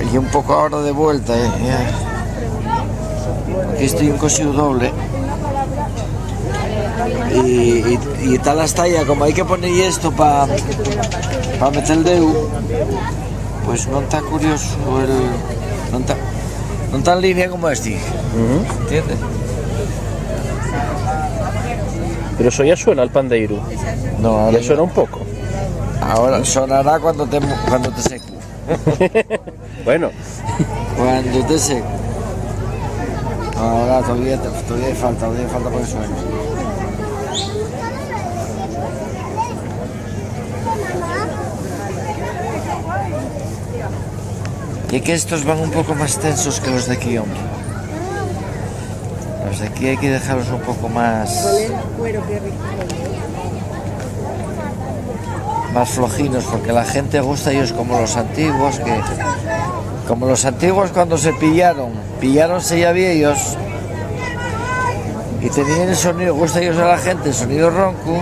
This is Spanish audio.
Y un poco ahora de vuelta, Aquí estoy un cosido doble. Y tal hasta allá, como hay que poner esto para meter el dedo, pues no está curioso no está en línea como este. ¿Entiendes? Pero eso ya suena al pandeiro. No, ahora Ya suena un poco. Ahora sonará cuando te seco. Bueno, Cuando te seco. Ahora todavía falta para que suene. Y que estos van un poco más tensos que los de aquí, hombre. Los de aquí hay que dejarlos un poco más flojinos, porque la gente gusta ellos como los antiguos, cuando se pillaronse ya viejos y tenían el sonido, gusta ellos a la gente, el sonido ronco,